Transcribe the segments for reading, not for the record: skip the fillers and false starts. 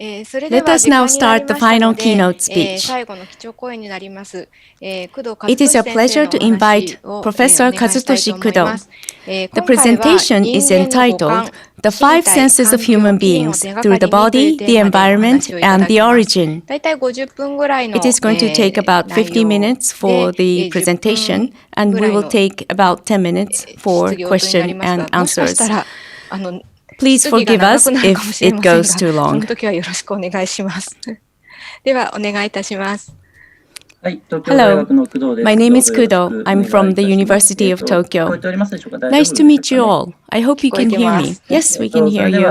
Let us now start the final keynote speech. It is a pleasure to invite Professor Kazutoshi Kudo. The presentation is entitled The Five Senses of Human Beings Through the Body, the Environment, and the Origin. It is going to take about 50 minutes for the presentation, and we will take about 10 minutes for question and answers. Please forgive us if it goes too long. Hello, my name is Kudo. I'm from the University of Tokyo. Nice to meet you all. I hope you can hear me. Yes, we can hear you.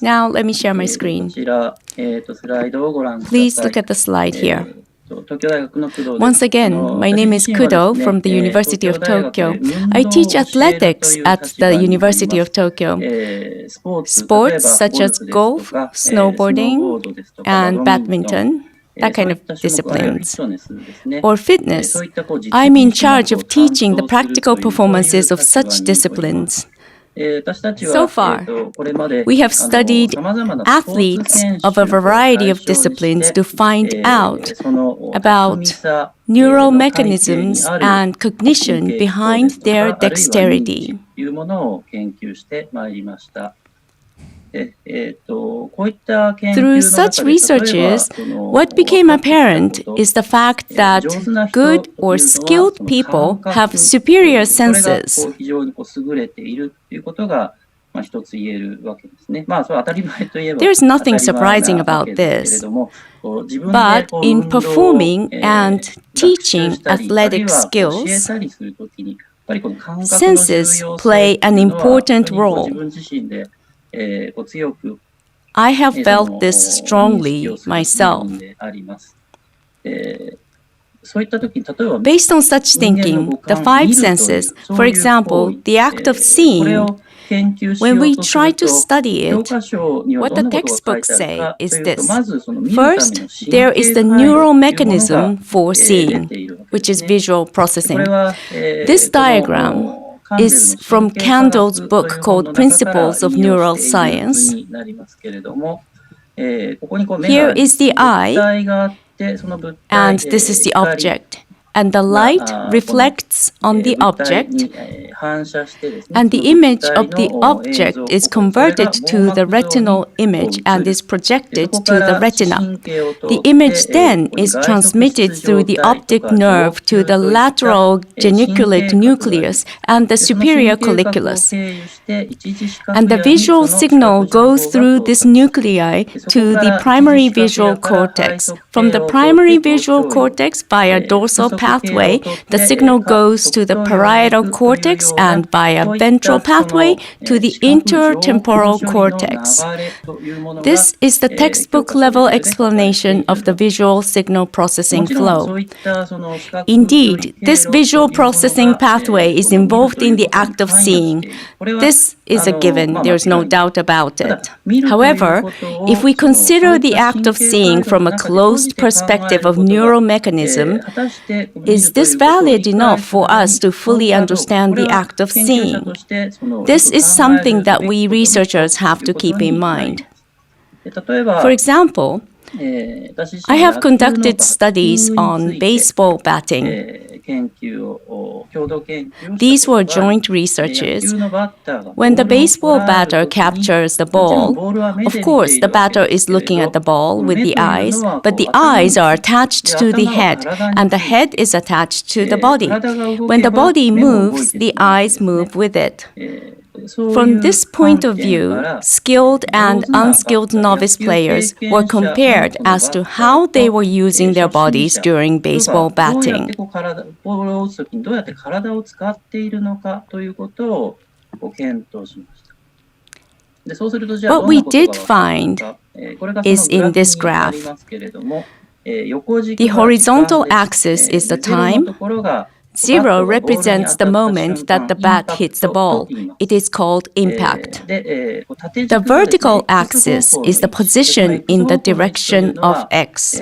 Now let me share my screen. Please look at the slide here. Once again, my name is Kudo from the University of Tokyo. I teach athletics at the University of Tokyo. Sports such as golf, snowboarding, and badminton, that kind of disciplines. Or fitness, I'm in charge of teaching the practical performances of such disciplines. So far, we have studied athletes of a variety of disciplines to find out about neural mechanisms and cognition behind their dexterity. Through such researches, what became apparent is the fact that good or skilled people have superior senses. There's nothing surprising about this. But in performing and teaching athletic skills, senses play an important role. I have felt this strongly myself. Based on such thinking, the five senses, for example, the act of seeing, when we try to study it, what the textbooks say is this. First, there is the neural mechanism for seeing, which is visual processing. This diagram is from Candle's book called Principles of Neural Science. Here is the eye, and this is the object. And the light reflects on the object, and the image of the object is converted to the retinal image and is projected to the retina. The image then is transmitted through the optic nerve to the lateral geniculate nucleus and the superior colliculus. And the visual signal goes through this nuclei to the primary visual cortex. From the primary visual cortex via dorsal pathway, the signal goes to the parietal cortex and via ventral pathway to the intertemporal cortex. This is the textbook level explanation of the visual signal processing flow. Indeed, this visual processing pathway is involved in the act of seeing. This is a given, there's no doubt about it. However, if we consider the act of seeing from a closed perspective of neural mechanism, is this valid enough for us to fully understand the act of seeing? This is something that we researchers have to keep in mind. For example, I have conducted studies on baseball batting. These were joint researches. When the baseball batter captures the ball, of course, the batter is looking at the ball with the eyes, but the eyes are attached to the head, and the head is attached to the body. When the body moves, the eyes move with it. From this point of view, skilled and unskilled novice players were compared as to how they were using their bodies during baseball batting. What we did find is in this graph. The horizontal axis is the time. 0 represents the moment that the bat hits the ball. It is called impact. The vertical axis is the position in the direction of X.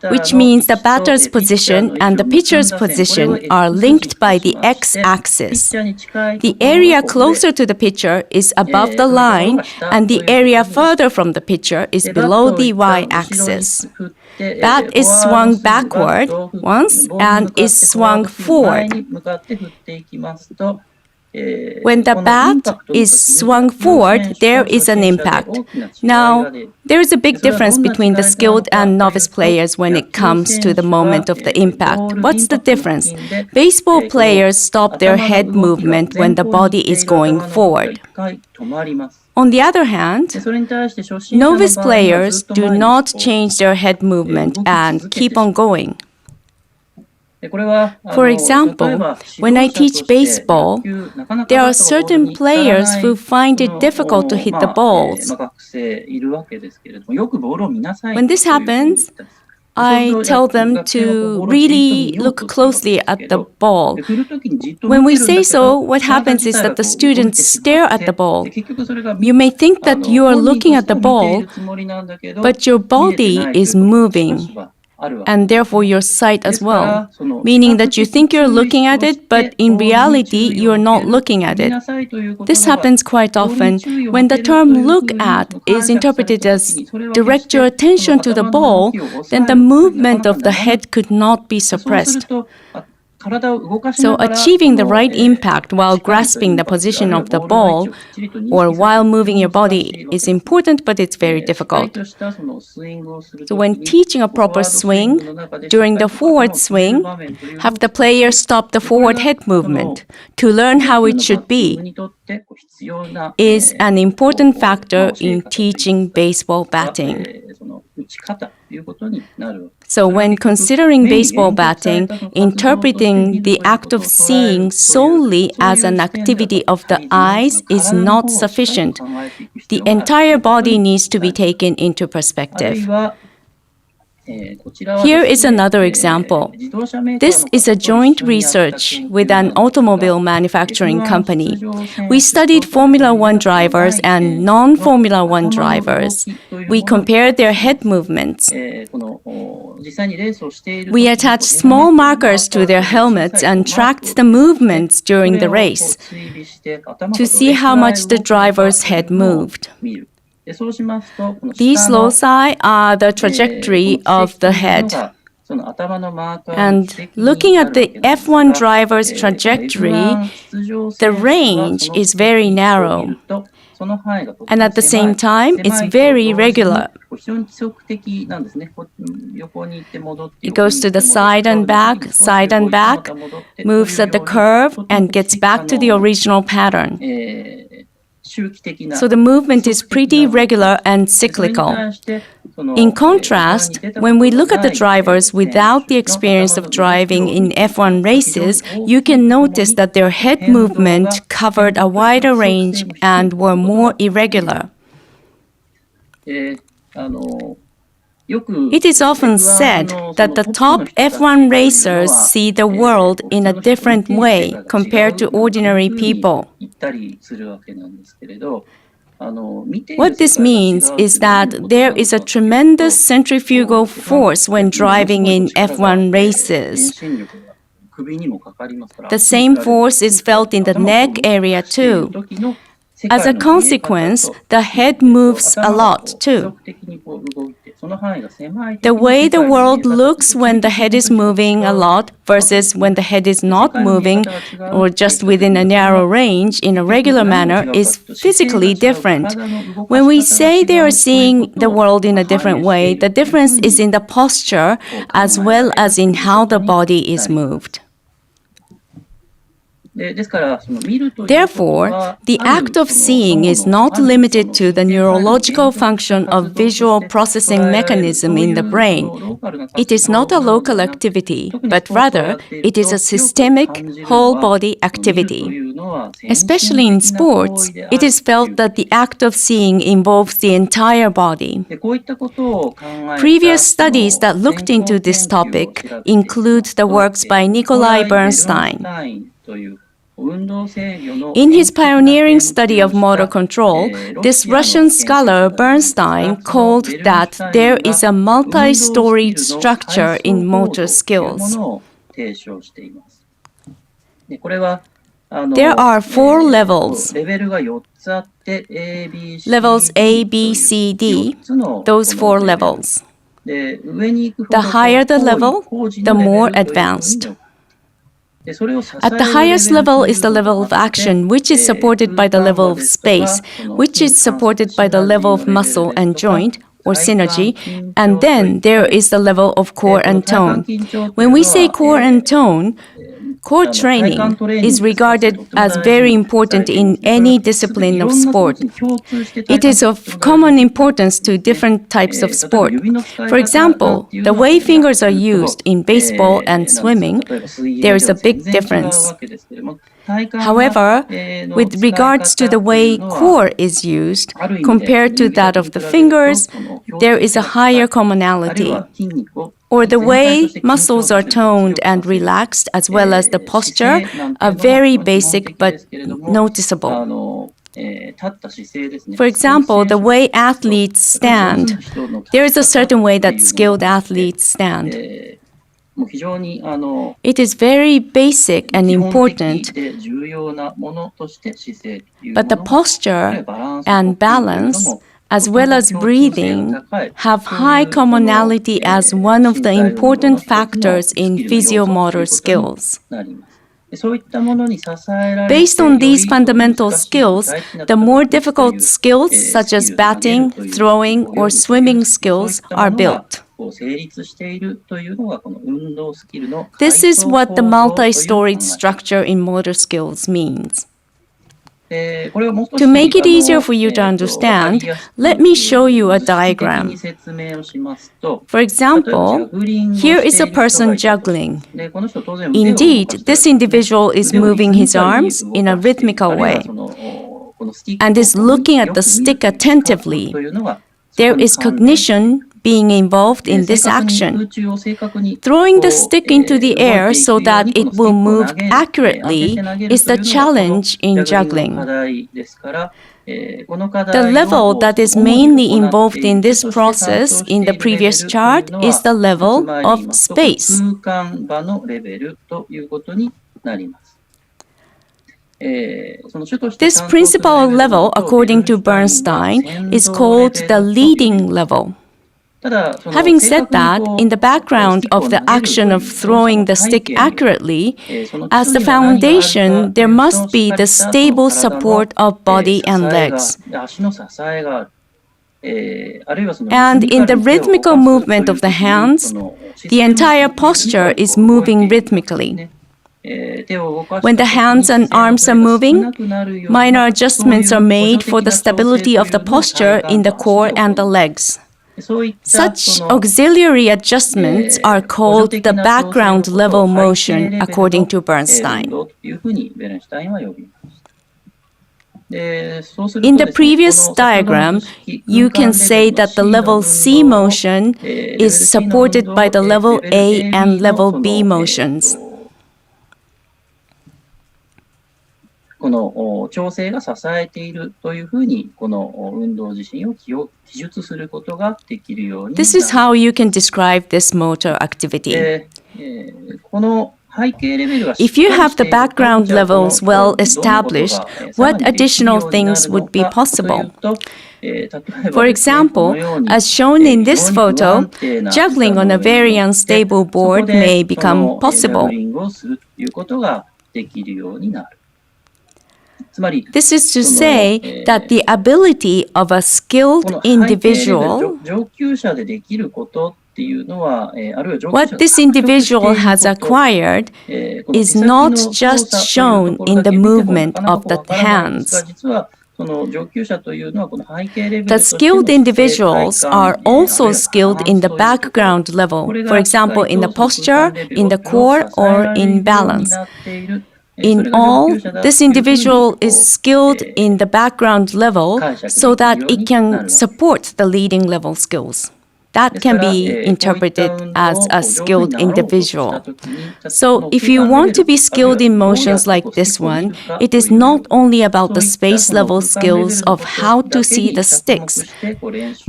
which means the batter's position and the pitcher's position are linked by the x-axis. The area closer to the pitcher is above the line, and the area further from the pitcher is below the y-axis. Bat is swung backward once and is swung forward. When the bat is swung forward, there is an impact. Now, there is a big difference between the skilled and novice players when it comes to the moment of the impact. What's the difference? Baseball players stop their head movement when the body is going forward. On the other hand, novice players do not change their head movement and keep on going. For example, when I teach baseball, there are certain players who find it difficult to hit the balls. When this happens, I tell them to really look closely at the ball. When we say so, what happens is that the students stare at the ball. You may think that you are looking at the ball, but your body is moving, and therefore your sight as well, meaning that you think you're looking at it, but in reality, you are not looking at it. This happens quite often when the term look at is interpreted as direct your attention to the ball, then the movement of the head could not be suppressed. So achieving the right impact while grasping the position of the ball or while moving your body is important, but it's very difficult. So when teaching a proper swing, during the forward swing, have the player stop the forward head movement to learn how it should be is an important factor in teaching baseball batting. So when considering baseball batting, interpreting the act of seeing solely as an activity of the eyes is not sufficient. The entire body needs to be taken into perspective. Here is another example. This is a joint research with an automobile manufacturing company. We studied Formula One drivers and non-Formula One drivers. We compared their head movements. We attached small markers to their helmets and tracked the movements during the race to see how much the driver's head moved. These loci are the trajectory of the head. And looking at the F1 driver's trajectory, the range is very narrow. And at the same time, it's very regular. It goes to the side and back, moves at the curve, and gets back to the original pattern. So the movement is pretty regular and cyclical. In contrast, when we look at the drivers without the experience of driving in F1 races, you can notice that their head movement covered a wider range and were more irregular. It is often said that the top F1 racers see the world in a different way compared to ordinary people. What this means is that there is a tremendous centrifugal force when driving in F1 races. The same force is felt in the neck area too. As a consequence, the head moves a lot too. The way the world looks when the head is moving a lot versus when the head is not moving or just within a narrow range in a regular manner is physically different. When we say they are seeing the world in a different way, the difference is in the posture as well as in how the body is moved. Therefore, the act of seeing is not limited to the neurological function of visual processing mechanism in the brain. It is not a local activity, but rather it is a systemic, whole-body activity. Especially in sports, it is felt that the act of seeing involves the entire body. Previous studies that looked into this topic include the works by Nikolai Bernstein. In his pioneering study of motor control, this Russian scholar Bernstein called that there is a multi-storied structure in motor skills. There are 4 levels. Levels A, B, C, D, those 4 levels. The higher the level, the more advanced. At the highest level is the level of action, which is supported by the level of space, which is supported by the level of muscle and joint, or synergy, and then there is the level of core and tone. When we say core and tone, core training is regarded as very important in any discipline of sport. It is of common importance to different types of sport. For example, the way fingers are used in baseball and swimming, there is a big difference. However, with regards to the way core is used compared to that of the fingers, there is a higher commonality. Or the way muscles are toned and relaxed, as well as the posture, are very basic but noticeable. For example, the way athletes stand, there is a certain way that skilled athletes stand. It is very basic and important, but the posture and balance, as well as breathing, have high commonality as one of the important factors in physiomotor skills. Based on these fundamental skills, the more difficult skills, such as batting, throwing, or swimming skills, are built. This is what the multi-storied structure in motor skills means. To make it easier for you to understand, let me show you a diagram. For example, here is a person juggling. Indeed, this individual is moving his arms in a rhythmical way and is looking at the stick attentively. There is cognition being involved in this action. Throwing the stick into the air so that it will move accurately is the challenge in juggling. The level that is mainly involved in this process in the previous chart is the level of space. This principal level, according to Bernstein, is called the leading level. Having said that, in the background of the action of throwing the stick accurately, as the foundation, there must be the stable support of body and legs. And in the rhythmical movement of the hands, the entire posture is moving rhythmically. When the hands and arms are moving, minor adjustments are made for the stability of the posture in the core and the legs. Such auxiliary adjustments are called the background level motion, according to Bernstein. In the previous diagram, you can say that the level C motion is supported by the level A and level B motions. この調整が支えているというふうにこの運動自身を記述することができるように。This is how you can describe this motor activity. この背景レベルが If you have the background levels well established, what additional things would be possible? For example, as shown in this photo, juggling on a very unstable board may become possible. This is to say that the ability of a skilled individual, what this individual has acquired, is not just shown in the movement of the hands. The skilled individuals are also skilled in the background level, for example, in the posture, in the core, or in balance. In all, this individual is skilled in the background level so that it can support the leading level skills. that can be interpreted as a skilled individual. So if you want to be skilled in motions like this one, it is not only about the space level skills of how to see the sticks.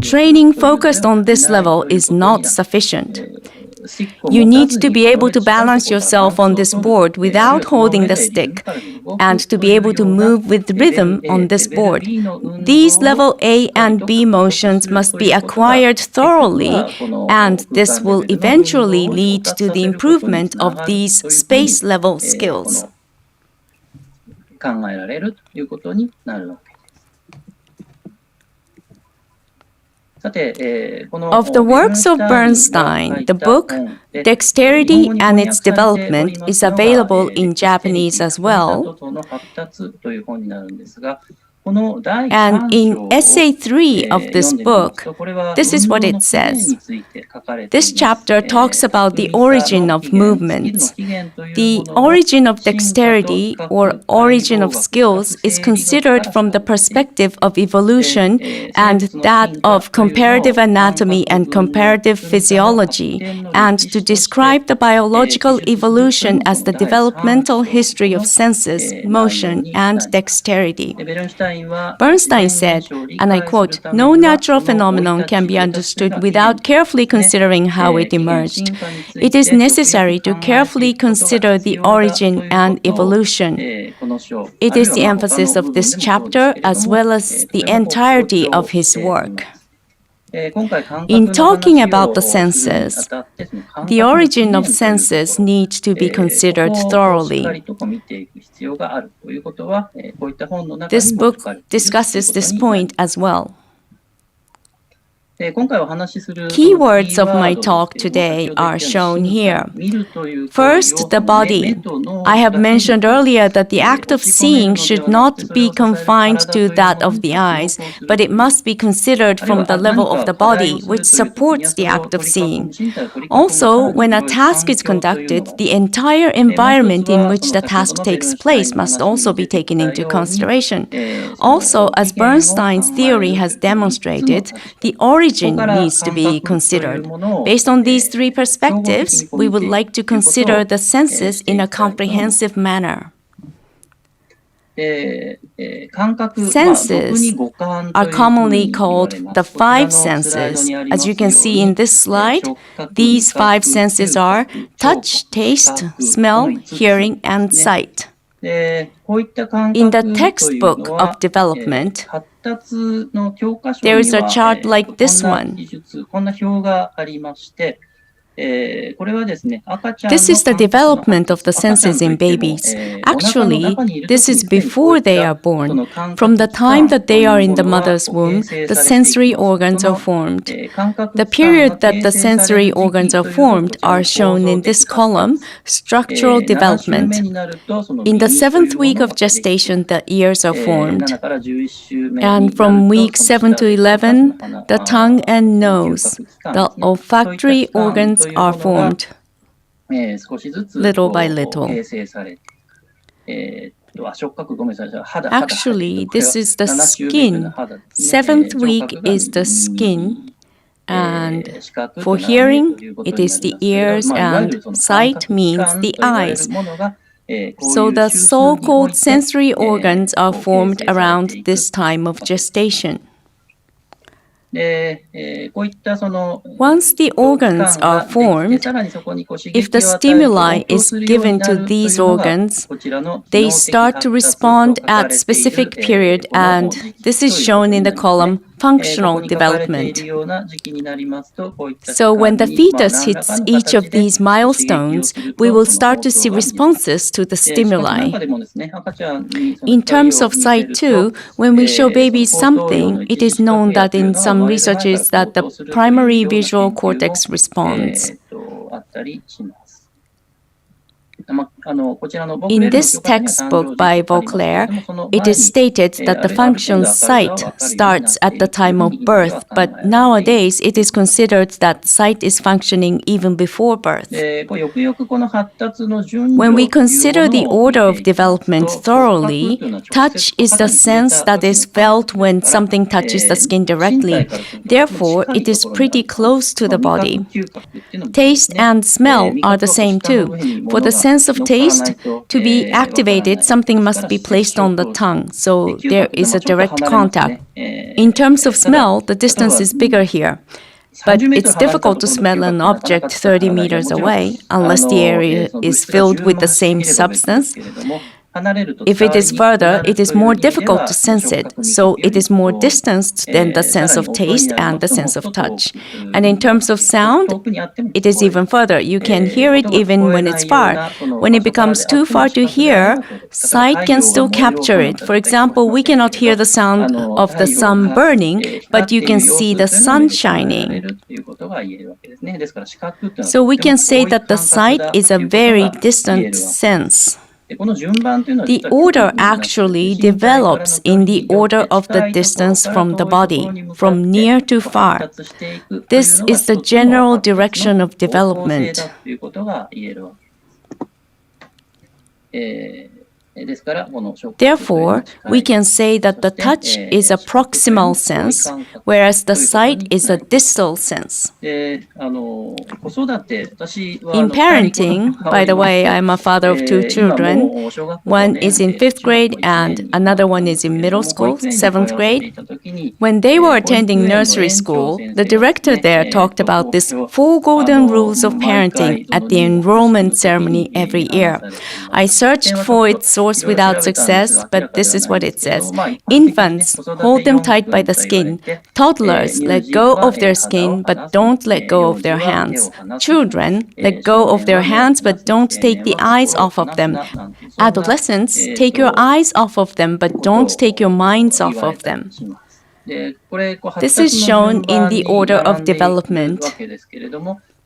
Training focused on this level is not sufficient. You need to be able to balance yourself on this board without holding the stick, and to be able to move with rhythm on this board. These level A and B motions must be acquired thoroughly, and this will eventually lead to the improvement of these space level skills. 考えられるということになるわけです。さて、Of the works of Bernstein, the book Dexterity and its Development is available in Japanese as well. And in essay 3 of this book, this is what it says. This chapter talks about the origin of movements. The origin of dexterity or origin of skills is considered from the perspective of evolution and that of comparative anatomy and comparative physiology, and to describe the biological evolution as the developmental history of senses, motion, and dexterity. Bernstein said, and I quote, "No natural phenomenon can be understood without carefully considering how it emerged. It is necessary to carefully consider the origin and evolution." It is the emphasis of this chapter as well as the entirety of his work. In talking about the senses, the origin of senses needs to be considered thoroughly. This book discusses this point as well. Keywords of my talk today are shown here. First, the body. I have mentioned earlier that the act of seeing should not be confined to that of the eyes, but it must be considered from the level of the body, which supports the act of seeing. Also, when a task is conducted, the entire environment in which the task takes place must also be taken into consideration. Also, as Bernstein's theory has demonstrated, the origin needs to be considered. Based on these three perspectives, we would like to consider the senses in a comprehensive manner. Senses are commonly called the five senses. As you can see in this slide, these five senses are touch, taste, smell, hearing, and sight. In the textbook of development, there is a chart like this one. This is the development of the senses in babies. Actually, this is before they are born. From the time that they are in the mother's womb, the sensory organs are formed. The period that the sensory organs are formed are shown in this column, structural development. In the 7th week of gestation, the ears are formed. And from week 7 to 11, the tongue and nose, the olfactory organs are formed little by little. Actually, this is the skin. 7th week is the skin. And for hearing, it is the ears, and sight means the eyes. So the so-called sensory organs are formed around this time of gestation. Once the organs are formed, if the stimuli is given to these organs, they start to respond at specific period, and this is shown in the column functional development. So when the fetus hits each of these milestones, we will start to see responses to the stimuli. In terms of sight too, when we show babies something, it is known that in some researches that the primary visual cortex responds. In this textbook by Vauclair, it is stated that the function sight starts at the time of birth, but nowadays it is considered that sight is functioning even before birth. When we consider the order of development thoroughly, touch is the sense that is felt when something touches the skin directly. Therefore, it is pretty close to the body. Taste and smell are the same too. For the sense of taste to be activated, something must be placed on the tongue, so there is a direct contact. In terms of smell, the distance is bigger here. But it's difficult to smell an object 30 meters away unless the area is filled with the same substance. If it is further, it is more difficult to sense it, so it is more distanced than the sense of taste and the sense of touch. And in terms of sound, it is even further. You can hear it even when it's far. When it becomes too far to hear, sight can still capture it. For example, we cannot hear the sound of the sun burning, but you can see the sun shining. So we can say that the sight is a very distant sense. The order actually develops in the order of the distance from the body, from near to far. This is the general direction of development. Therefore, we can say that the touch is a proximal sense, whereas the sight is a distal sense. In parenting, by the way, I'm a father of 2 children. One is in 5th grade and another one is in middle school, 7th grade. When they were attending nursery school, the director there talked about this 4 golden rules of parenting at the enrollment ceremony every year. I searched for its source without success, but this is what it says. Infants, hold them tight by the skin. Toddlers, let go of their skin, but don't let go of their hands. Children, let go of their hands, but don't take the eyes off of them. Adolescents, take your eyes off of them, but don't take your minds off of them. This is shown in the order of development.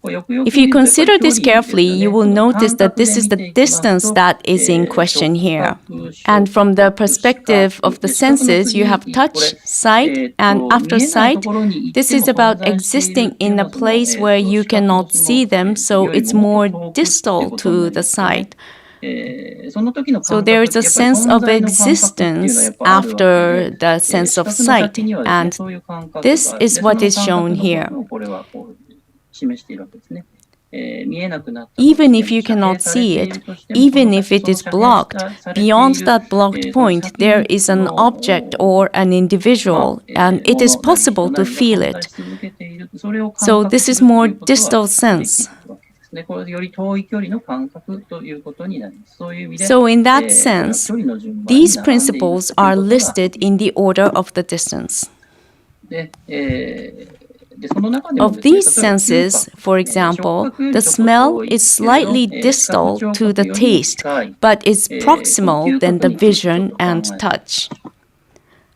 If you consider this carefully, you will notice that this is the distance that is in question here. And from the perspective of the senses, you have touch, sight, and after sight, this is about existing in a place where you cannot see them, so it's more distal to the sight. So there is a sense of existence after the sense of sight, and this is what is shown here. Even if you cannot see it, even if it is blocked, beyond that blocked point, there is an object or an individual, and it is possible to feel it. So this is more distal sense. So in that sense, these principles are listed in the order of the distance. Of these senses, for example, the smell is slightly distal to the taste, but is proximal than the vision and touch.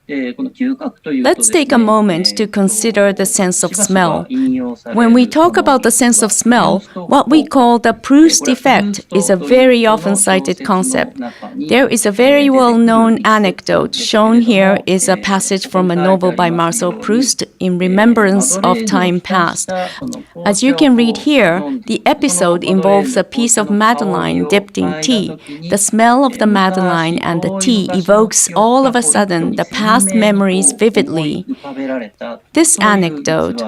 Let's take a moment to consider the sense of smell. When we talk about the sense of smell, what we call the Proust effect is a very often cited concept. There is a very well-known anecdote. Shown here is a passage from a novel by Marcel Proust, In Remembrance of Time Past. As you can read here, the episode involves a piece of madeleine dipped in tea. The smell of the madeleine and the tea evokes all of a sudden the past memories vividly. This anecdote,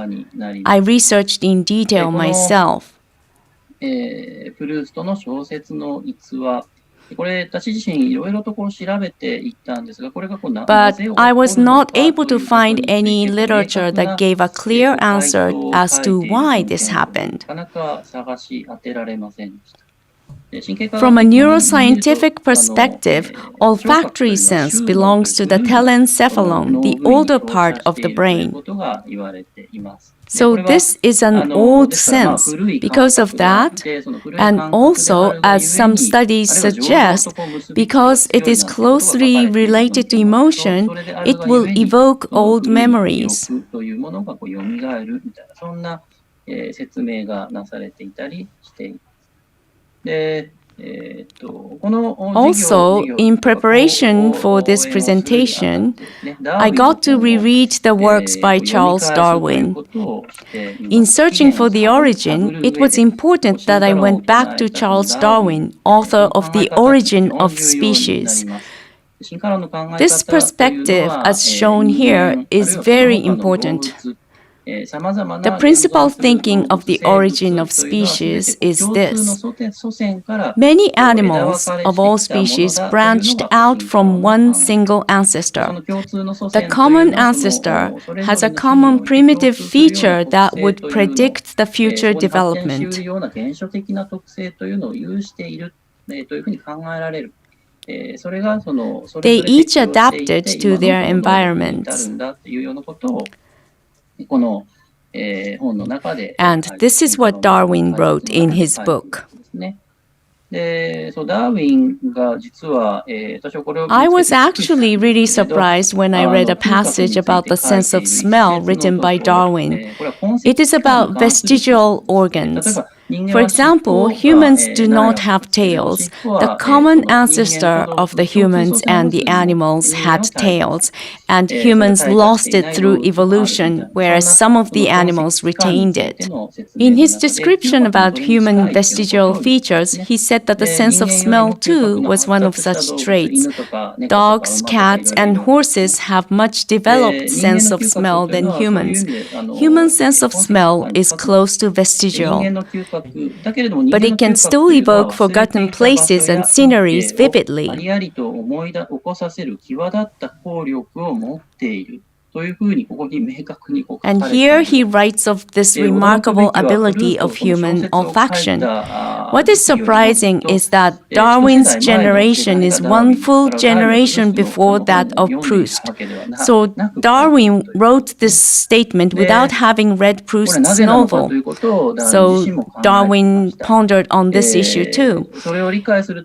I researched in detail myself. But I was not able to find any literature that gave a clear answer as to why this happened. From a neuroscientific perspective, olfactory sense belongs to the telencephalon, the older part of the brain. So this is an old sense. Because of that, and also, as some studies suggest, because it is closely related to emotion, it will evoke old memories. Also, in preparation for this presentation, I got to reread the works by Charles Darwin. In searching for the origin, it was important that I went back to Charles Darwin, author of The Origin of Species. This perspective, as shown here, is very important. The principal thinking of the origin of species is this. Many animals of all species branched out from one single ancestor. The common ancestor has a common primitive feature that would predict the future development. They each adapted to their environments. And this is what Darwin wrote in his book. I was actually really surprised when I read a passage about the sense of smell written by Darwin. It is about vestigial organs. For example, humans do not have tails. The common ancestor of the humans and the animals had tails, and humans lost it through evolution, whereas some of the animals retained it. In his description about human vestigial features, he said that the sense of smell too was one of such traits. Dogs, cats, and horses have much developed sense of smell than humans. Human sense of smell is close to vestigial, but it can still evoke forgotten places and sceneries vividly. And here he writes of this remarkable ability of human olfaction. What is surprising is that Darwin's generation is one full generation before that of Proust. So Darwin wrote this statement without having read Proust's novel. So Darwin pondered on this issue too.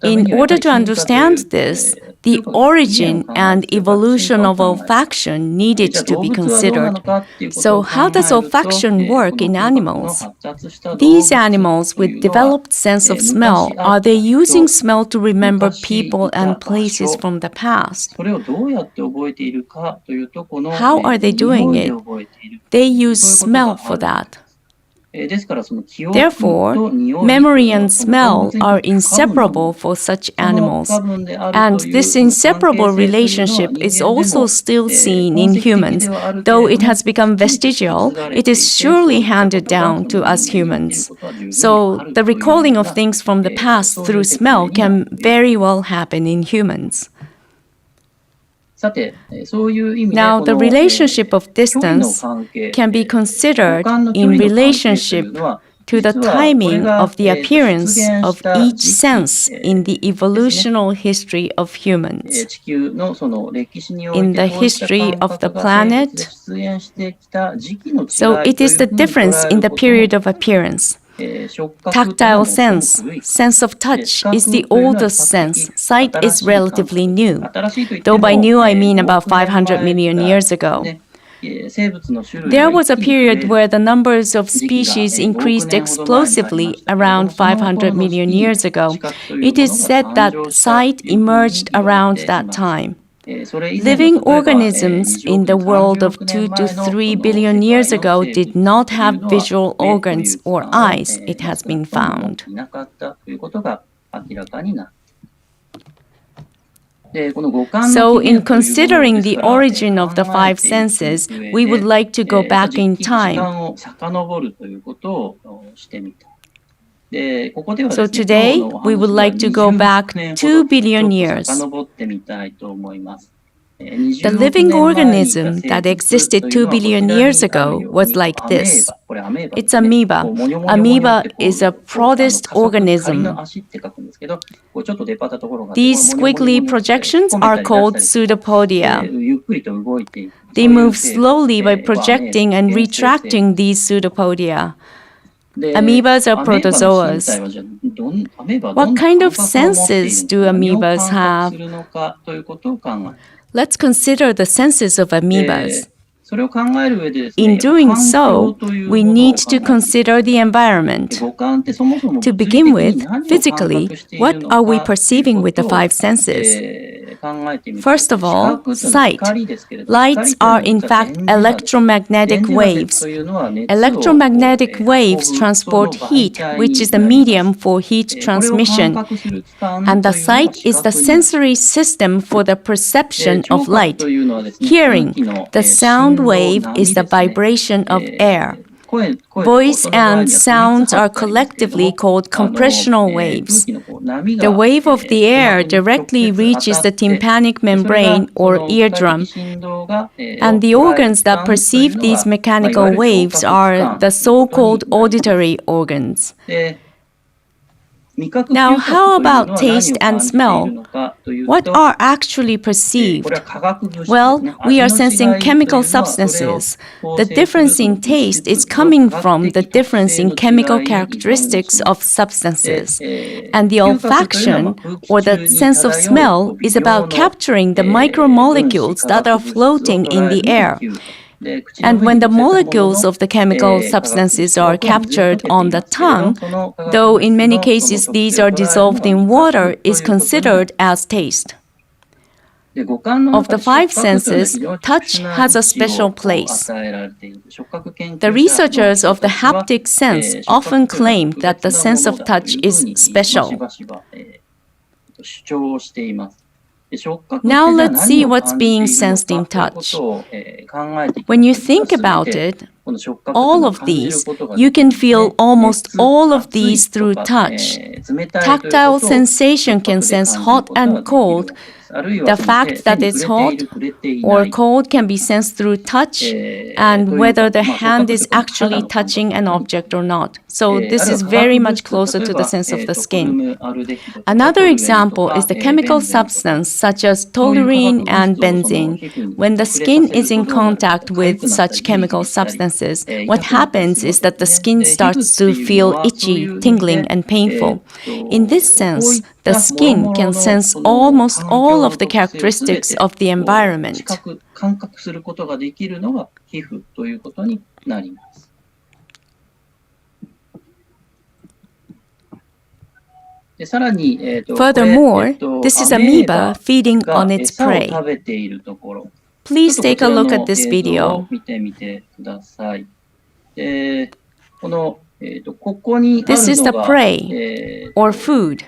In order to understand this, the origin and evolution of olfaction needed to be considered. So how does olfaction work in animals? These animals with developed sense of smell, are they using smell to remember people and places from the past? How are they doing it? They use smell for that. Therefore, memory and smell are inseparable for such animals, and this inseparable relationship is also still seen in humans. Though it has become vestigial, it is surely handed down to us humans. So, the recalling of things from the past through smell can very well happen in humans. Now, the relationship of distance can be considered in relationship to the timing of the appearance of each sense in the evolutional history of humans. In the history of the planet, so it is the difference in the period of appearance. Tactile sense, sense of touch, is the oldest sense. Sight is relatively new. Though by new I mean about 500 million years ago. There was a period where the numbers of species increased explosively around 500 million years ago. It is said that sight emerged around that time. Living organisms in the world of 2 to 3 billion years ago did not have visual organs or eyes, it has been found. So, in considering the origin of the five senses, we would like to go back in time. So today, we would like to go back 2 billion years. The living organism that existed 2 billion years ago was like this. It's amoeba. Amoeba is a protist organism. These squiggly projections are called pseudopodia. They move slowly by projecting and retracting these pseudopodia. Amoebas are protozoas. What kind of senses do amoebas have? Let's consider the senses of amoebas. In doing so, we need to consider the environment. To begin with, physically, what are we perceiving with the five senses? First of all, sight. Lights are in fact electromagnetic waves. Electromagnetic waves transport heat, which is the medium for heat transmission. And the sight is the sensory system for the perception of light. Hearing, the sound wave is the vibration of air. Voice and sounds are collectively called compressional waves. The wave of the air directly reaches the tympanic membrane or eardrum, and the organs that perceive these mechanical waves are the so-called auditory organs. Now, how about taste and smell? What are actually perceived? Well, we are sensing chemical substances. The difference in taste is coming from the difference in chemical characteristics of substances. And the olfaction, or the sense of smell, is about capturing the micromolecules that are floating in the air. And when the molecules of the chemical substances are captured on the tongue, though in many cases these are dissolved in water, is considered as taste. Of the five senses, touch has a special place. The researchers of the haptic sense often claim that the sense of touch is special. Now let's see what's being sensed in touch. When you think about it, all of these, you can feel almost all of these through touch. Tactile sensation can sense hot and cold. The fact that it's hot or cold can be sensed through touch, and whether the hand is actually touching an object or not. So this is very much closer to the sense of the skin. Another example is the chemical substance such as toluene and benzene. When the skin is in contact with such chemical substances, what happens is that the skin starts to feel itchy, tingling, and painful. In this sense, the skin can sense almost all of the characteristics of the environment. Furthermore, this is amoeba feeding on its prey. Please take a look at this video. This is the prey, or food.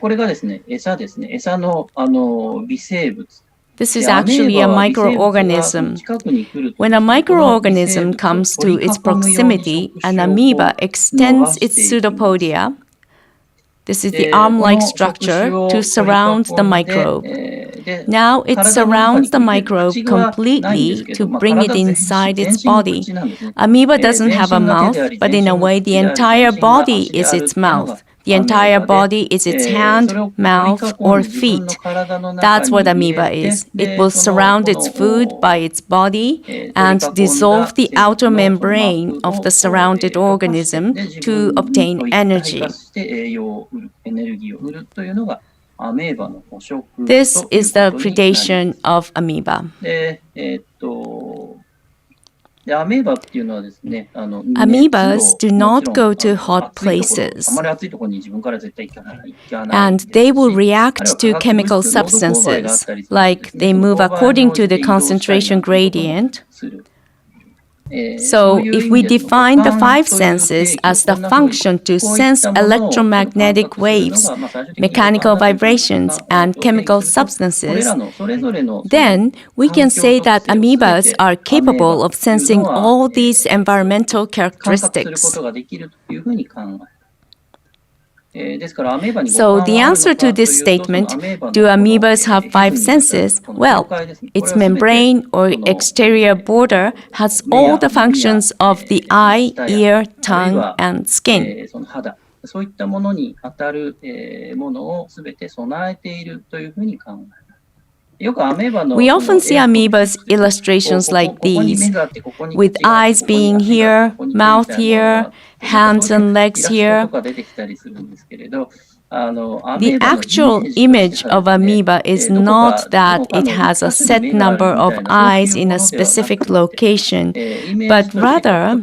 This is actually a microorganism. When a microorganism comes to its proximity, an amoeba extends its pseudopodia. This is the arm-like structure to surround the microbe. Now it surrounds the microbe completely to bring it inside its body. Amoeba doesn't have a mouth, but in a way the entire body is its mouth. The entire body is its hand, mouth, or feet. That's what amoeba is. It will surround its food by its body and dissolve the outer membrane of the surrounded organism to obtain energy. This is the predation of amoeba. Amoebas do not go to hot places, and they will react to chemical substances, like they move according to the concentration gradient. So, if we define the five senses as the function to sense electromagnetic waves, mechanical vibrations, and chemical substances, then we can say that amoebas are capable of sensing all these environmental characteristics. So the answer to this statement, do amoebas have five senses? Well, its membrane or exterior border has all the functions of the eye, ear, tongue, and skin. We often see amoebas illustrations like these, with eyes being here, mouth here, hands and legs here. The actual image of amoeba is not that it has a set number of eyes in a specific location, but rather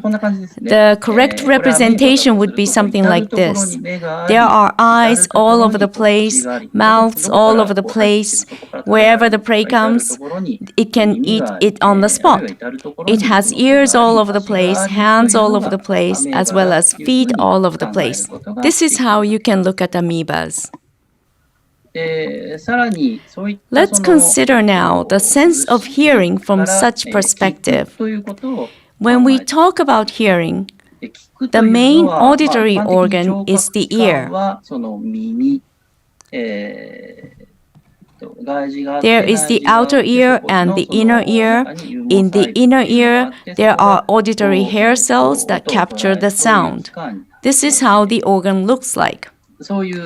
the correct representation would be something like this. There are eyes all over the place, mouths all over the place. Wherever the prey comes, it can eat it on the spot. It has ears all over the place, hands all over the place, as well as feet all over the place. This is how you can look at amoebas. Let's consider now the sense of hearing from such perspective. When we talk about hearing, the main auditory organ is the ear. There is the outer ear and the inner ear. In the inner ear, there are auditory hair cells that capture the sound. This is how the organ looks like. The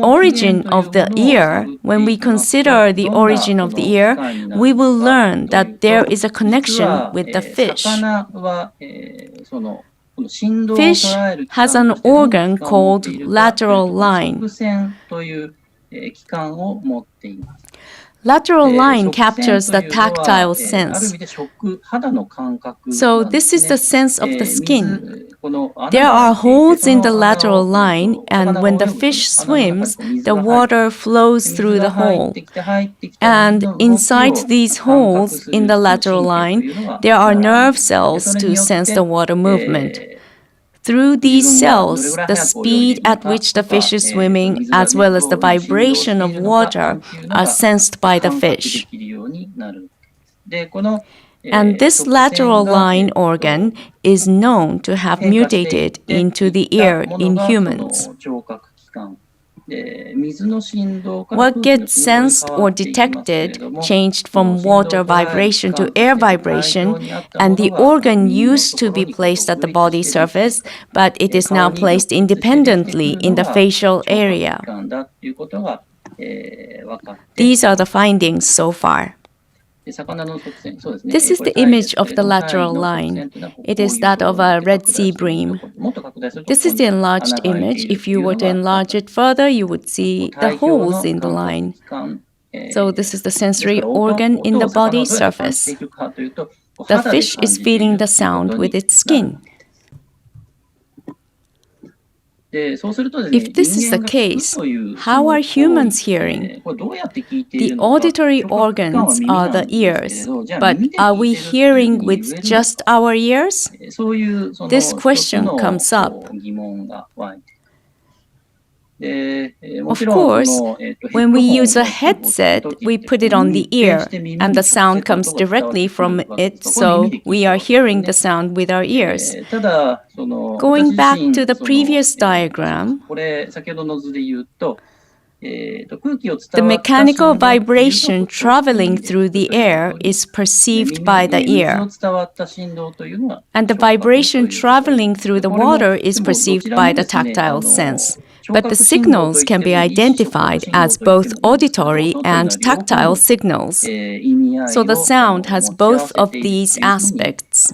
origin of the ear, when we consider the origin of the ear, we will learn that there is a connection with the fish. Fish has an organ called lateral line. Lateral line captures the tactile sense. So this is the sense of the skin. There are holes in the lateral line, and when the fish swims, the water flows through the hole. And inside these holes in the lateral line, there are nerve cells to sense the water movement. Through these cells, the speed at which the fish is swimming, as well as the vibration of water, are sensed by the fish. And this lateral line organ is known to have mutated into the ear in humans. What gets sensed or detected changed from water vibration to air vibration, and the organ used to be placed at the body surface, but it is now placed independently in the facial area. These are the findings so far. This is the image of the lateral line. It is that of a Red Sea bream. This is the enlarged image. If you were to enlarge it further, you would see the holes in the line. So this is the sensory organ in the body surface. The fish is feeling the sound with its skin. If this is the case, how are humans hearing? The auditory organs are the ears, but are we hearing with just our ears? This question comes up. Of course, when we use a headset, we put it on the ear, and the sound comes directly from it, so we are hearing the sound with our ears. Going back to the previous diagram, the mechanical vibration traveling through the air is perceived by the ear, and the vibration traveling through the water is perceived by the tactile sense. But the signals can be identified as both auditory and tactile signals. So the sound has both of these aspects.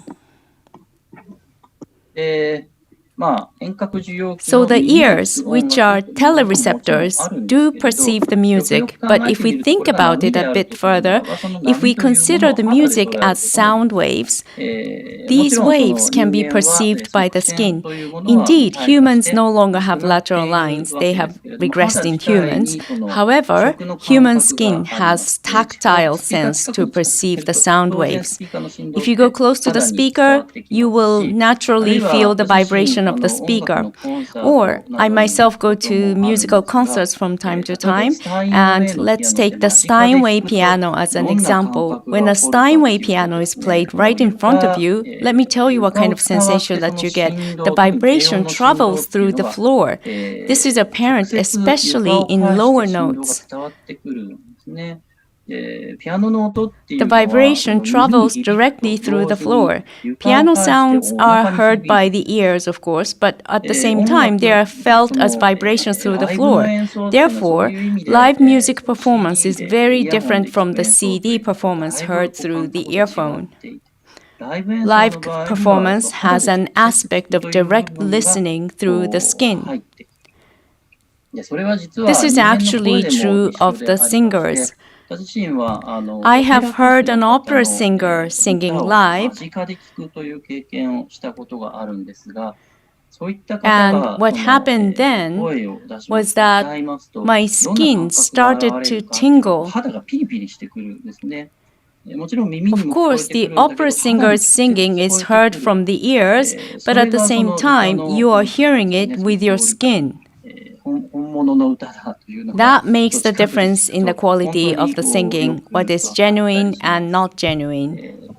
So the ears, which are telereceptors, do perceive the music, but if we think about it a bit further, if we consider the music as sound waves, these waves can be perceived by the skin. Indeed, humans no longer have lateral lines. They have regressed in humans. However, human skin has tactile sense to perceive the sound waves. If you go close to the speaker, you will naturally feel the vibration of the speaker. Or I myself go to musical concerts from time to time, and let's take the Steinway piano as an example. When a Steinway piano is played right in front of you, let me tell you what kind of sensation that you get. The vibration travels through the floor. This is apparent especially in lower notes. The vibration travels directly through the floor. Piano sounds are heard by the ears, of course, but at the same time, they are felt as vibrations through the floor. Therefore, live music performance is very different from the CD performance heard through the earphone. Live performance has an aspect of direct listening through the skin. This is actually true of the singers. I have heard an opera singer singing live, and what happened then was that my skin started to tingle. Of course, the opera singer's singing is heard from the ears, but at the same time, you are hearing it with your skin. That makes the difference in the quality of the singing, what is genuine and not genuine.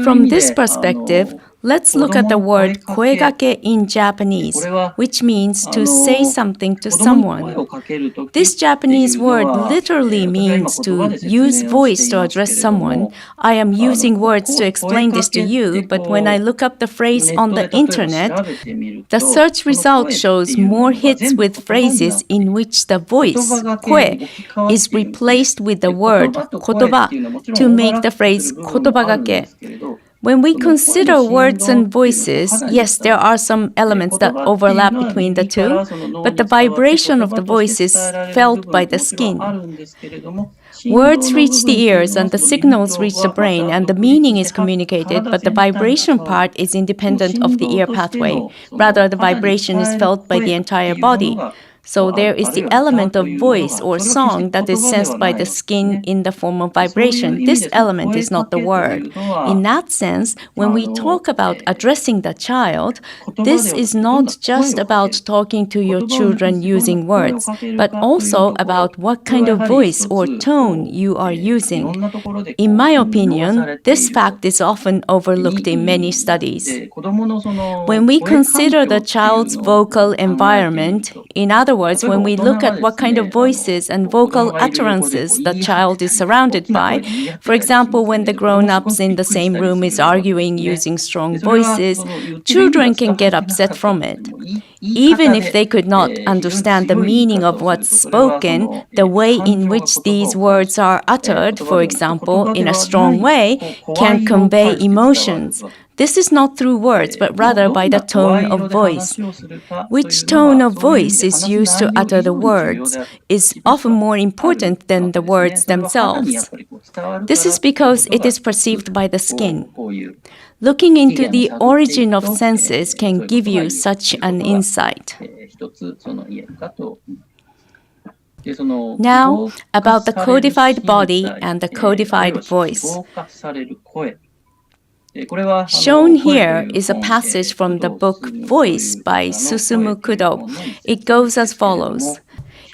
From this perspective, let's look at the word koegake in Japanese, which means to say something to someone. This Japanese word literally means to use voice to address someone. I am using words to explain this to you, but when I look up the phrase on the internet, the search result shows more hits with phrases in which the voice, koe, is replaced with the word kotoba to make the phrase kotobagake. When we consider words and voices, yes, there are some elements that overlap between the two, but the vibration of the voice is felt by the skin. Words reach the ears and the signals reach the brain and the meaning is communicated, but the vibration part is independent of the ear pathway. Rather, the vibration is felt by the entire body. So there is the element of voice or song that is sensed by the skin in the form of vibration. This element is not the word. In that sense, when we talk about addressing the child, this is not just about talking to your children using words, but also about what kind of voice or tone you are using. In my opinion, this fact is often overlooked in many studies. When we consider the child's vocal environment, in other words, when we look at what kind of voices and vocal utterances the child is surrounded by, for example, when the grown-ups in the same room is arguing using strong voices, children can get upset from it. Even if they could not understand the meaning of what's spoken, the way in which these words are uttered, for example, in a strong way, can convey emotions. This is not through words, but rather by the tone of voice. Which tone of voice is used to utter the words is often more important than the words themselves. This is because it is perceived by the skin. Looking into the origin of senses can give you such an insight. Now, about the codified body and the codified voice. Shown here is a passage from the book Voice by Susumu Kudo. It goes as follows.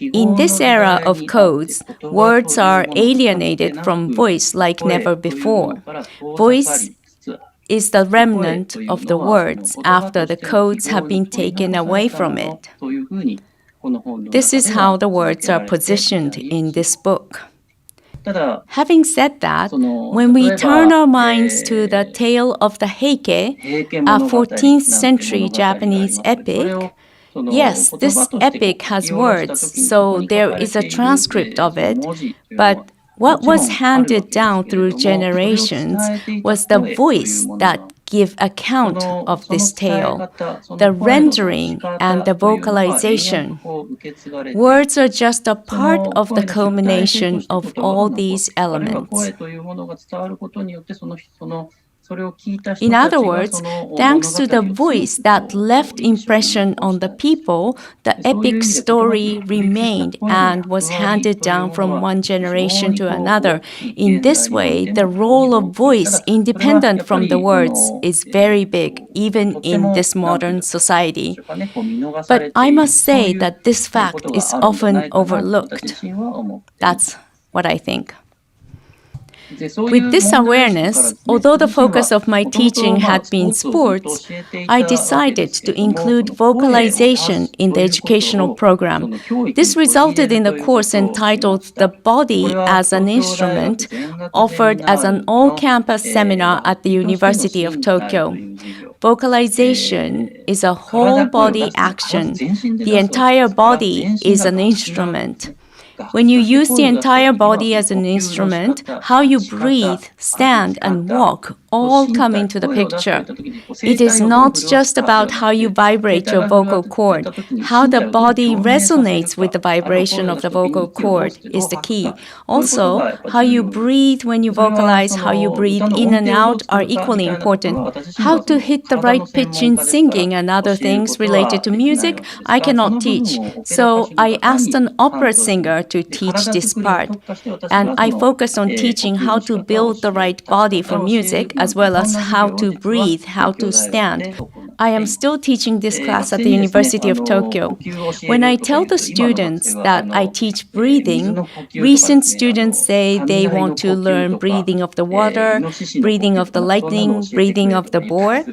In this era of codes, words are alienated from voice like never before. Voice is the remnant of the words after the codes have been taken away from it. This is how the words are positioned in this book. Having said that, when we turn our minds to the tale of the Heike, a 14th century Japanese epic, yes, this epic has words, so there is a transcript of it, but what was handed down through generations was the voice that give account of this tale, the rendering and the vocalization. Words are just a part of the culmination of all these elements. In other words, thanks to the voice that left impression on the people, the epic story remained and was handed down from one generation to another. In this way, the role of voice, independent from the words, is very big, even in this modern society. But I must say that this fact is often overlooked. That's what I think. With this awareness, although the focus of my teaching had been sports, I decided to include vocalization in the educational program. This resulted in a course entitled The Body as an Instrument, offered as an all-campus seminar at the University of Tokyo. Vocalization is a whole body action. The entire body is an instrument. When you use the entire body as an instrument, how you breathe, stand, and walk all come into the picture. It is not just about how you vibrate your vocal cord. How the body resonates with the vibration of the vocal cord is the key. Also, how you breathe when you vocalize, how you breathe in and out are equally important. How to hit the right pitch in singing and other things related to music, I cannot teach. So I asked an opera singer to teach this part. And I focused on teaching how to build the right body for music, as well as how to breathe, how to stand. I am still teaching this class at the University of Tokyo. When I tell the students that I teach breathing, recent students say they want to learn breathing of the water, breathing of the lightning, breathing of the boar.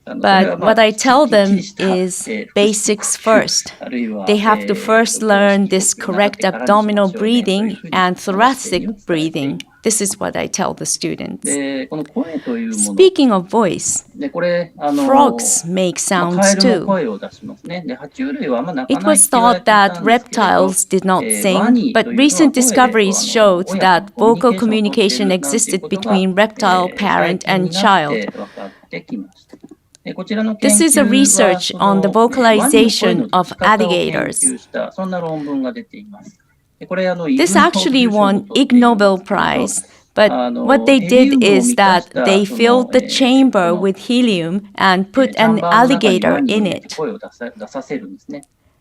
But what I tell them is basics first. They have to first learn this correct abdominal breathing and thoracic breathing. This is what I tell the students. Speaking of voice, frogs make sounds too. It was thought that reptiles did not sing, but recent discoveries showed that vocal communication existed between reptile parent and child. This is a research on the vocalization of alligators. This actually won Ig Nobel Prize, but what they did is that they filled the chamber with helium and put an alligator in it.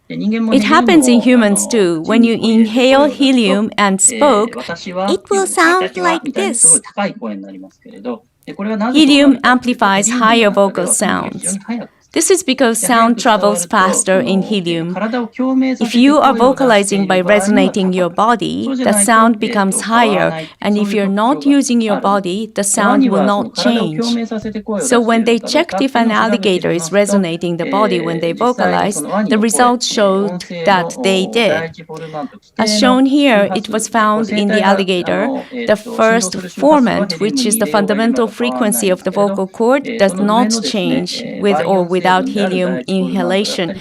It happens in humans too. When you inhale helium and smoke, it will sound like this. Helium amplifies higher vocal sounds. This is because sound travels faster in helium. If you are vocalizing by resonating your body, the sound becomes higher, and if you're not using your body, the sound will not change. So when they checked if an alligator is resonating the body when they vocalize, the results showed that they did. As shown here, it was found in the alligator, the first formant, which is the fundamental frequency of the vocal cord, does not change with or without helium inhalation,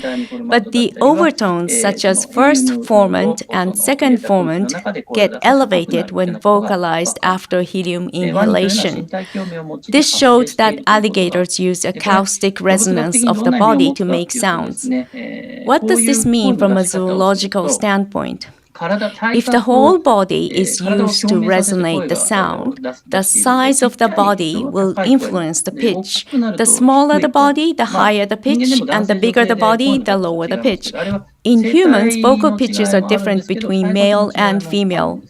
but the overtones such as first formant and second formant get elevated when vocalized after helium inhalation. This showed that alligators use acoustic resonance of the body to make sounds. What does this mean from a zoological standpoint? If the whole body is used to resonate the sound, the size of the body will influence the pitch. The smaller the body, the higher the pitch, and the bigger the body, the lower the pitch. In humans, vocal pitches are different between male and female.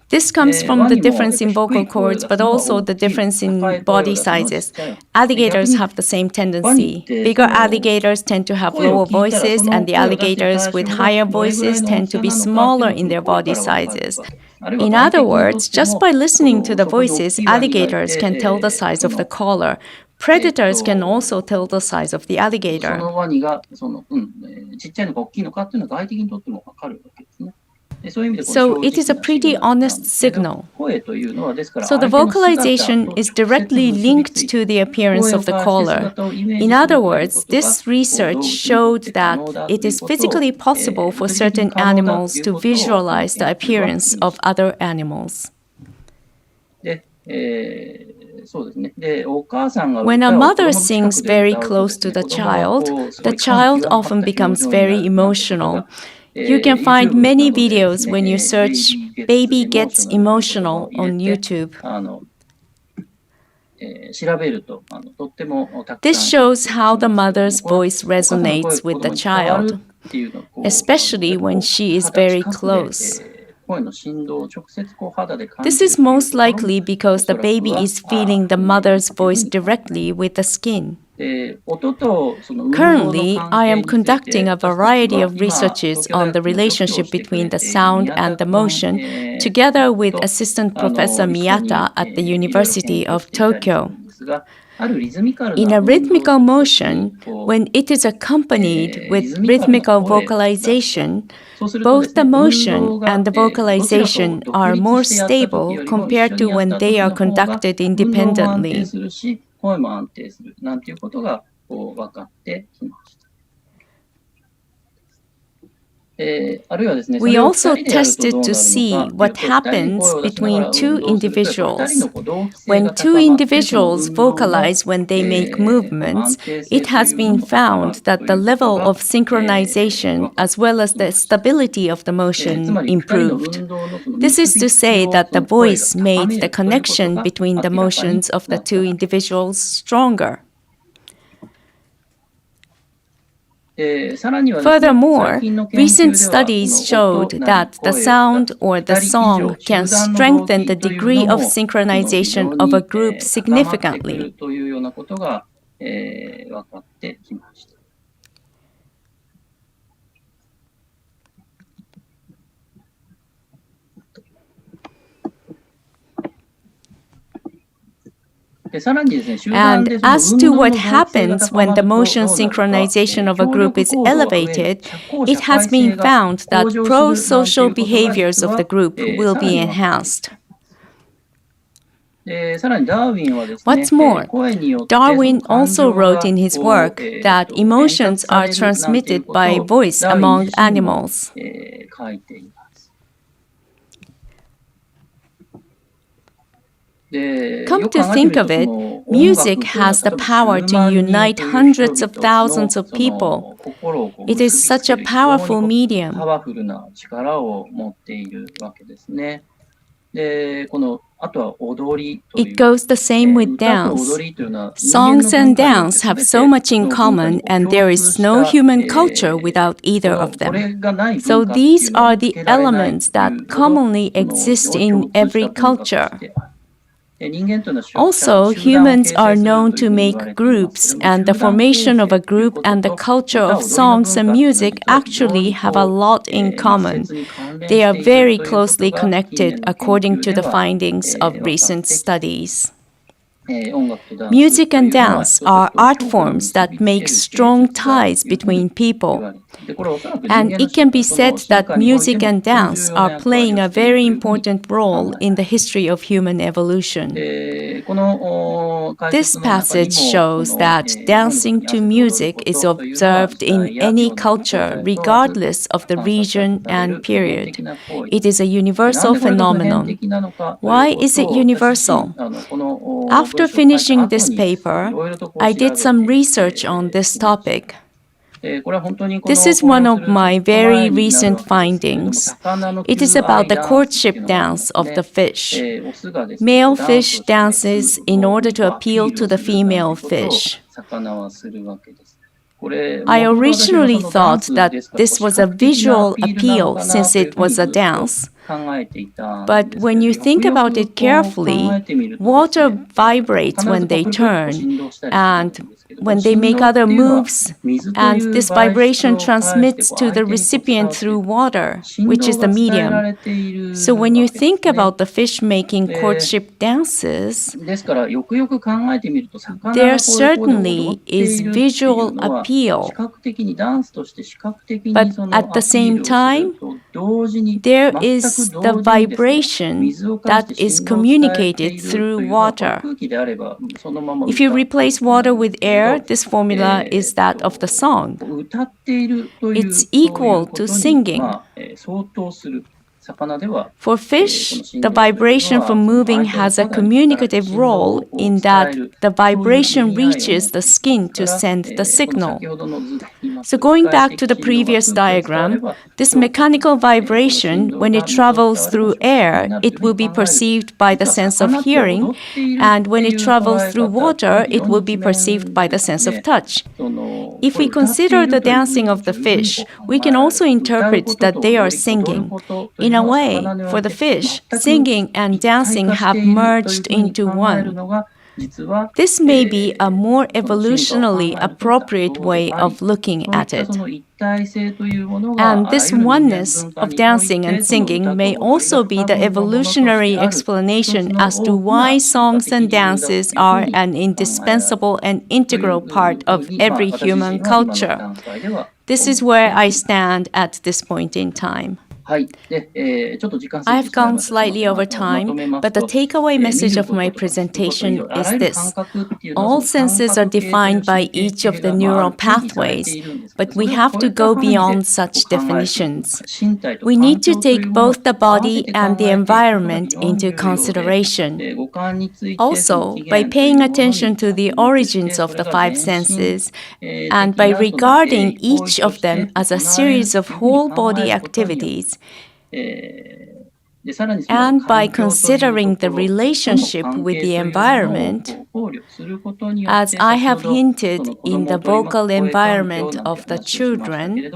This comes from the difference in vocal cords, but also the difference in body sizes. Alligators have the same tendency. Bigger alligators tend to have lower voices, and the alligators with higher voices tend to be smaller in their body sizes. In other words, just by listening to the voices, alligators can tell the size of the collar. Predators can also tell the size of the alligator. So it is a pretty honest signal. So the vocalization is directly linked to the appearance of the collar. In other words, this research showed that it is physically possible for certain animals to visualize the appearance of other animals. When a mother sings very close to the child often becomes very emotional. You can find many videos when you search "baby gets emotional" on YouTube. This shows how the mother's voice resonates with the child, especially when she is very close. This is most likely because the baby is feeling the mother's voice directly with the skin. Currently, I am conducting a variety of researches on the relationship between the sound and the motion, together with Assistant Professor Miyata at the University of Tokyo. In a rhythmical motion, when it is accompanied with rhythmical vocalization, both the motion and the vocalization are more stable compared to when they are conducted independently. We also tested to see what happens between two individuals. When two individuals vocalize when they make movements, it has been found that the level of synchronization as well as the stability of the motion improved. This is to say that the voice made the connection between the motions of the two individuals stronger. Furthermore, recent studies showed that the sound or the song can strengthen the degree of synchronization of a group significantly. And as to what happens when the motion synchronization of a group is elevated, it has been found that pro-social behaviors of the group will be enhanced. What's more, Darwin also wrote in his work that emotions are transmitted by voice among animals. Come to think of it, music has the power to unite hundreds of thousands of people. It is such a powerful medium. It goes the same with dance. Songs and dance have so much in common, and there is no human culture without either of them. So these are the elements that commonly exist in every culture. Also, humans are known to make groups, and the formation of a group and the culture of songs and music actually have a lot in common. They are very closely connected according to the findings of recent studies. Music and dance are art forms that make strong ties between people. And it can be said that music and dance are playing a very important role in the history of human evolution. This passage shows that dancing to music is observed in any culture, regardless of the region and period. It is a universal phenomenon. Why is it universal? After finishing this paper, I did some research on this topic. This is one of my very recent findings. It is about the courtship dance of the fish. Male fish dances in order to appeal to the female fish. I originally thought that this was a visual appeal since it was a dance. But when you think about it carefully, water vibrates when they turn, and when they make other moves, and this vibration transmits to the recipient through water, which is the medium. So when you think about the fish making courtship dances, there certainly is visual appeal. But at the same time, there is the vibration that is communicated through water. If you replace water with air, this formula is that of the song. It's equal to singing. For fish, the vibration from moving has a communicative role in that the vibration reaches the skin to send the signal. So going back to the previous diagram, this mechanical vibration, when it travels through air, it will be perceived by the sense of hearing, and when it travels through water, it will be perceived by the sense of touch. If we consider the dancing of the fish, we can also interpret that they are singing. In a way, for the fish, singing and dancing have merged into one. This may be a more evolutionally appropriate way of looking at it. And this oneness of dancing and singing may also be the evolutionary explanation as to why songs and dances are an indispensable and integral part of every human culture. This is where I stand at this point in time. I've gone slightly over time, but the takeaway message of my presentation is this. All senses are defined by each of the neural pathways, but we have to go beyond such definitions. We need to take both the body and the environment into consideration. Also, by paying attention to the origins of the five senses, and by regarding each of them as a series of whole body activities, and by considering the relationship with the environment, as I have hinted in the vocal environment of the children,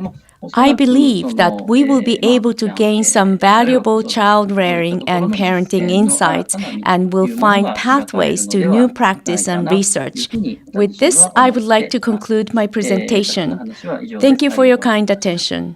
I believe that we will be able to gain some valuable child rearing and parenting insights and will find pathways to new practice and research. With this, I would like to conclude my presentation. Thank you for your kind attention.